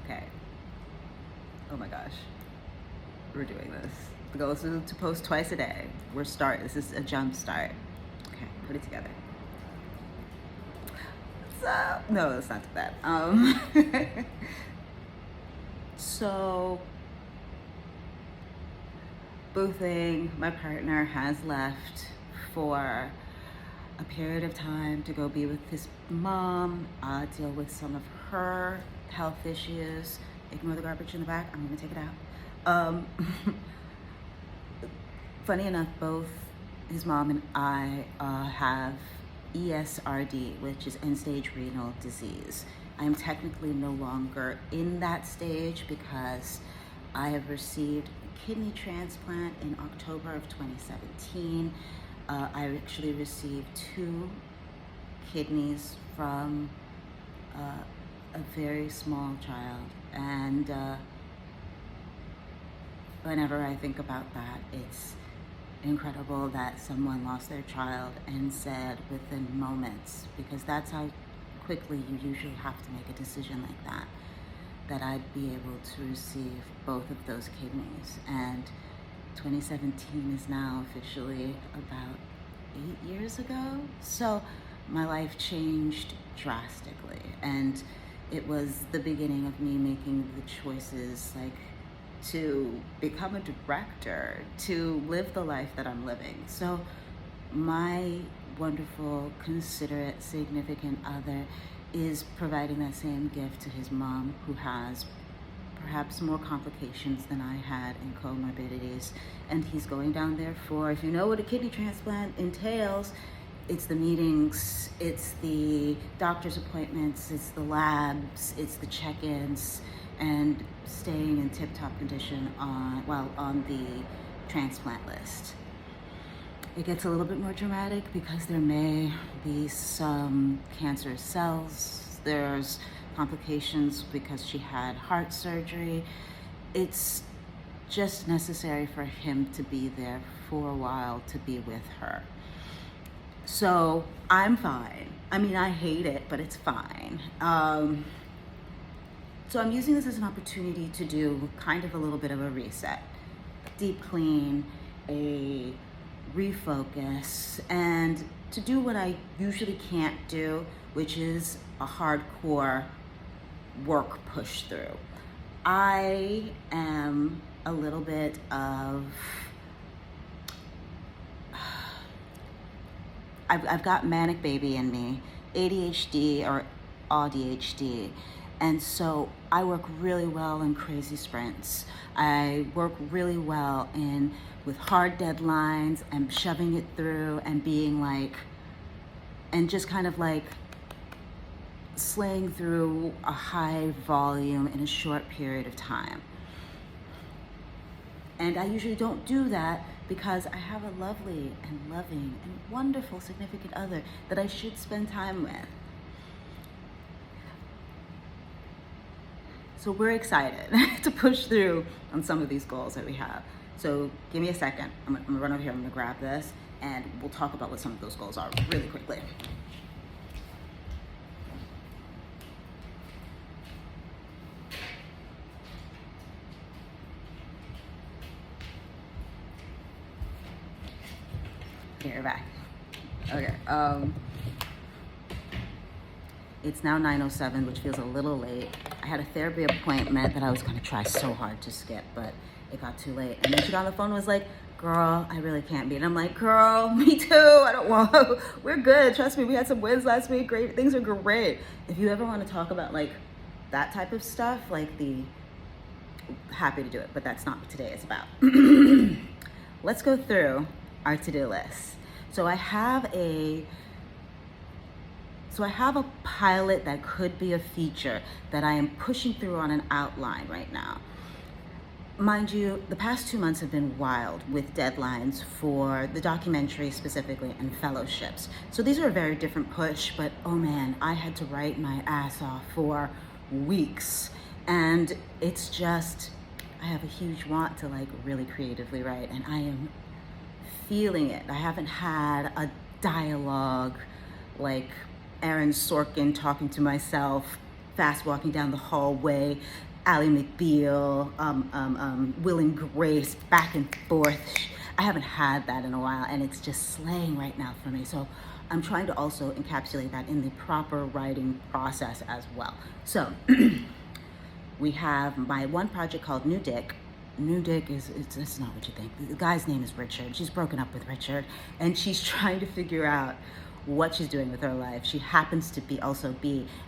Okay. Oh my gosh. We're doing this. The goal is to post twice a day. This is a jump start. Okay, put it together. So, no, let's not do that. So, boo thing, my partner has left for a period of time to go be with his mom, deal with some of her health issues. Ignore the garbage in the back, I'm gonna take it out. Funny enough, both his mom and I have ESRD, which is end-stage renal disease. I am technically no longer in that stage because I have received a kidney transplant in October of 2017. I actually received 2 kidneys from a very small child, and whenever I think about that, it's incredible that someone lost their child and said within moments, because that's how quickly you usually have to make a decision like that, that I'd be able to receive both of those kidneys. And 2017 is now officially about 8 years ago. So my life changed drastically, and it was the beginning of me making the choices, like, to become a director, to live the life that I'm living. So my wonderful, considerate, significant other is providing that same gift to his mom, who has perhaps more complications than I had in comorbidities. And he's going down there for, if you know what a kidney transplant entails, it's the meetings, it's the doctor's appointments, it's the labs, it's the check-ins, and staying in tip-top condition while on the transplant list. It gets a little bit more dramatic because there may be some cancerous cells. There's complications because she had heart surgery. It's just necessary for him to be there for a while, to be with her. So I'm fine. I mean, I hate it, but it's fine. So I'm using this as an opportunity to do kind of a little bit of a reset, deep clean, a refocus, and to do what I usually can't do, which is a hardcore work push through. I am a little bit of, I've got manic baby in me, ADHD or ADHD. And so I work really well in crazy sprints. I work really well with hard deadlines and shoving it through and being like, and just kind of like slaying through a high volume in a short period of time. And I usually don't do that because I have a lovely and loving and wonderful significant other that I should spend time with. So we're excited to push through on some of these goals that we have. So give me a second. I'm gonna run over here, I'm gonna grab this, and we'll talk about what some of those goals are really quickly. Okay, we're back. Okay, it's now 9:07, which feels a little late. I had a therapy appointment that I was gonna try so hard to skip, but it got too late. And then she got on the phone and was like, girl, I really can't be. And I'm like, girl, me too, I don't want, we're good, trust me, we had some wins last week, great, things are great. If you ever wanna talk about like that type of stuff, like happy to do it, but that's not what today is about. Let's go through our to-do list. So I have a pilot that could be a feature that I am pushing through on an outline right now. Mind you, the past 2 months have been wild with deadlines for the documentary specifically and fellowships. So these are a very different push, but oh man, I had to write my ass off for weeks. And it's just, I have a huge want to like really creatively write, and I am feeling it. I haven't had a dialogue like Aaron Sorkin talking to myself, fast walking down the hallway, Ally McBeal, Will and Grace, back and forth. I haven't had that in a while, and it's just slaying right now for me. So I'm trying to also encapsulate that in the proper writing process as well. So we have my one project called New Dick. New Dick it's not what you think. The guy's name is Richard. She's broken up with Richard, and she's trying to figure out what she's doing with her life. She happens to be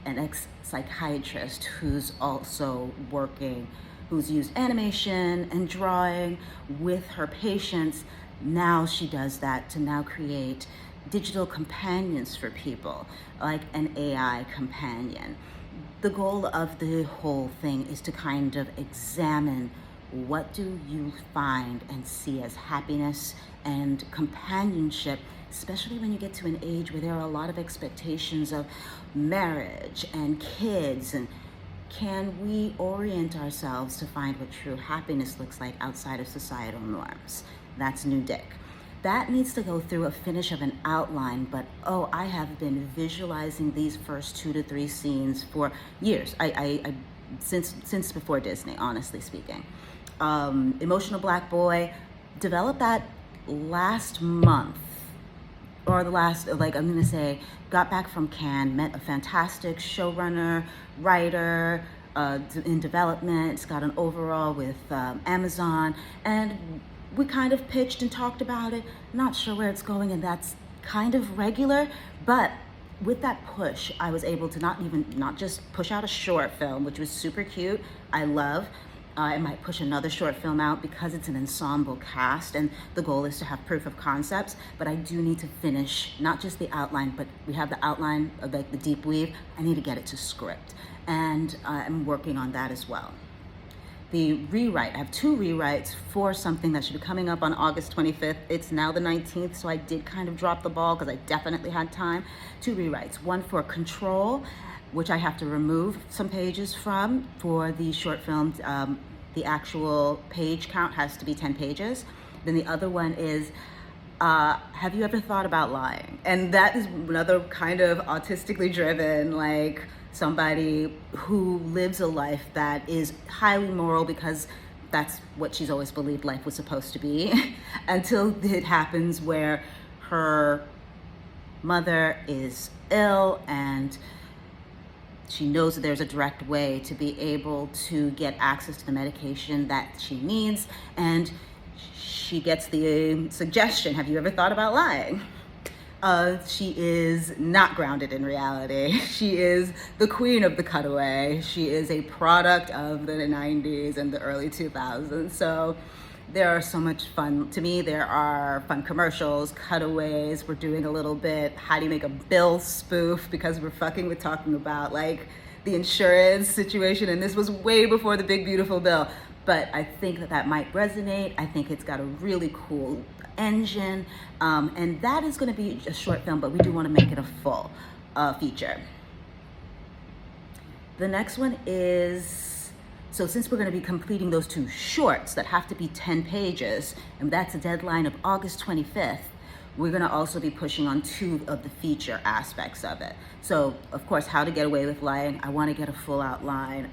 an ex-psychiatrist who's also working, who's used animation and drawing with her patients. Now she does that to now create digital companions for people, like an AI companion. The goal of the whole thing is to kind of examine what do you find and see as happiness and companionship, especially when you get to an age where there are a lot of expectations of marriage and kids, and can we orient ourselves to find what true happiness looks like outside of societal norms? That's New Dick. That needs to go through a finish of an outline, but I have been visualizing these first 2 to 3 scenes for years. I since before Disney, honestly speaking. Emotional Black Boy, developed that last month, or the last, like, I'm gonna say, got back from Cannes, met a fantastic showrunner, writer, in development. It's got an overall with Amazon, and we kind of pitched and talked about it. Not sure where it's going, and that's kind of regular, but with that push, I was able to not just push out a short film, which was super cute, I love. I might push another short film out because it's an ensemble cast, and the goal is to have proof of concepts, but I do need to finish not just the outline, but we have the outline of like the deep weave. I need to get it to script, and I'm working on that as well. The rewrite, I have 2 rewrites for something that should be coming up on August 25th. It's now the 19th, so I did kind of drop the ball because I definitely had time. 2 rewrites, one for Control, which I have to remove some pages from for the short film. The actual page count has to be 10 pages. Then the other one is, have you ever thought about lying? And that is another kind of autistically driven, like somebody who lives a life that is highly moral because that's what she's always believed life was supposed to be until it happens where her mother is ill and she knows that there's a direct way to be able to get access to the medication that she needs, and she gets the suggestion, have you ever thought about lying? She is not grounded in reality. She is the queen of the cutaway. She is a product of the 90s and the early 2000s. So there are so much fun. To me, there are fun commercials, cutaways. We're doing a little bit, how do you make a bill spoof? Because we're fucking with talking about like the insurance situation. And this was way before the big, beautiful bill. But I think that might resonate. I think it's got a really cool engine. And that is gonna be a short film, but we do wanna make it a full feature. The next one is, so since we're gonna be completing those 2 shorts that have to be 10 pages, and that's a deadline of August 25th, we're gonna also be pushing on 2 of the feature aspects of it. So, of course, how to get away with lying. I wanna get a full outline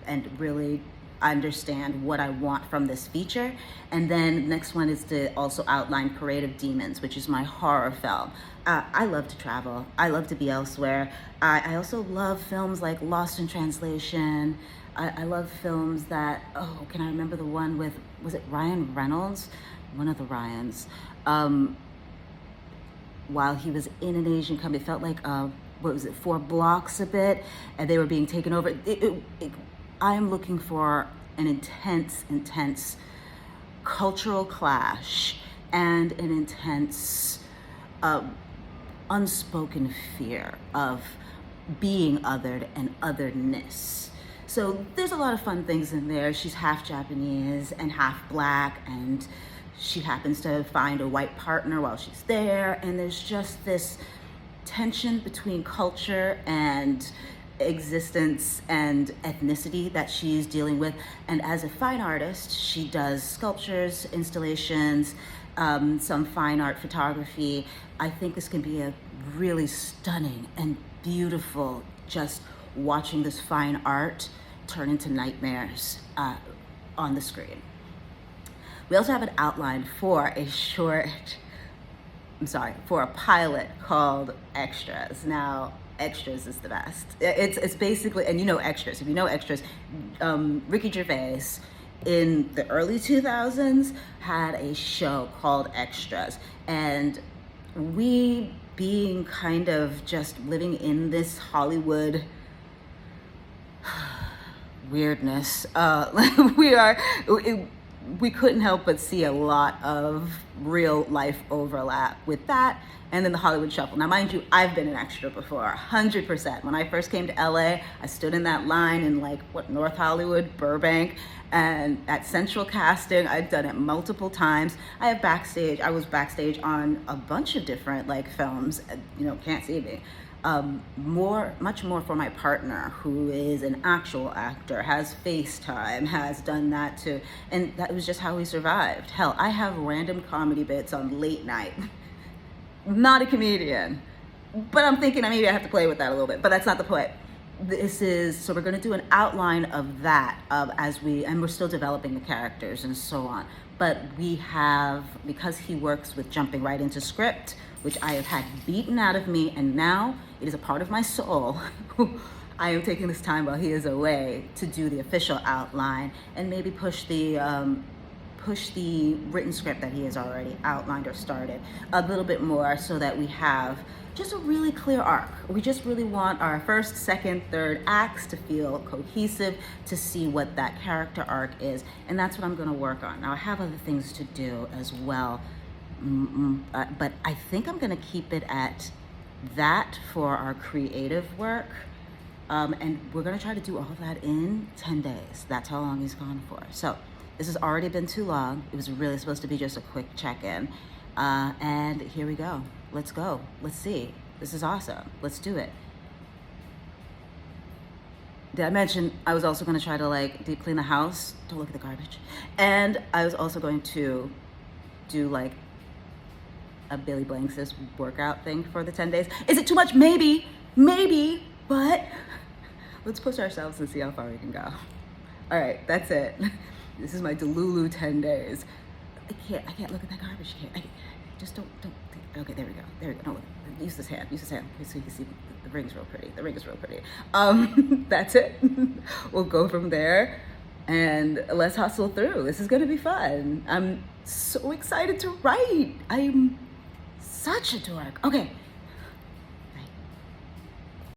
and really understand what I want from this feature. And then next one is to also outline Parade of Demons, which is my horror film. I love to travel. I love to be elsewhere. I also love films like Lost in Translation. I love films that, can I remember the one with, was it Ryan Reynolds? One of the Ryans. While he was in an Asian company, it felt like, what was it, 4 Blocks a bit, and they were being taken over. I am looking for an intense cultural clash and an intense unspoken fear of being othered and otherness. So there's a lot of fun things in there. She's half Japanese and half Black, and she happens to find a white partner while she's there, and there's just this tension between culture and existence and ethnicity that she's dealing with. And as a fine artist, she does sculptures, installations, some fine art photography. I think this can be a really stunning and beautiful, just watching this fine art turn into nightmares on the screen. We also have an outline for a pilot called Extras. Now, Extras is the best. It's basically, and you know Extras. If you know Extras, Ricky Gervais in the early 2000s had a show called Extras, and we, being kind of just living in this Hollywood weirdness, we couldn't help but see a lot of real life overlap with that and then the Hollywood Shuffle. Now, mind you, I've been an extra before, 100%. When I first came to LA, I stood in that line in North Hollywood, Burbank, and at Central Casting. I've done it multiple times. I was backstage on a bunch of different films, Can't See Me. Much more for my partner, who is an actual actor, has FaceTime, has done that too, and that was just how we survived. Hell, I have random comedy bits on late night. Not a comedian, but I'm thinking maybe I have to play with that a little bit, but that's not the point. So we're going to do an outline of that and we're still developing the characters and so on. But we have, because he works with jumping right into script, which I have had beaten out of me, and now it is a part of my soul. I am taking this time while he is away to do the official outline and maybe push the written script that he has already outlined or started a little bit more, so that we have just a really clear arc. We just really want our first, second, third acts to feel cohesive, to see what that character arc is, and that's what I'm going to work on. Now, I have other things to do as well, but I think I'm going to keep it at that for our creative work, and we're going to try to do all of that in 10 days. That's how long he's gone for. So this has already been too long. It was really supposed to be just a quick check-in, and here we go. Let's go. Let's see. This is awesome. Let's do it. Did I mention I was also going to try to deep clean the house? Don't look at the garbage. And I was also going to do a Billy Blanks' workout thing for the 10 days. Is it too much? Maybe, but let's push ourselves and see how far we can go. All right, that's it. This is my Delulu 10 days. I can't look at that garbage can. Just don't. Okay, there we go. No, use this hand so you can see the ring's real pretty. The ring is real pretty. That's it. We'll go from there and let's hustle through. This is gonna be fun. I'm so excited to write. I'm such a dork. Okay,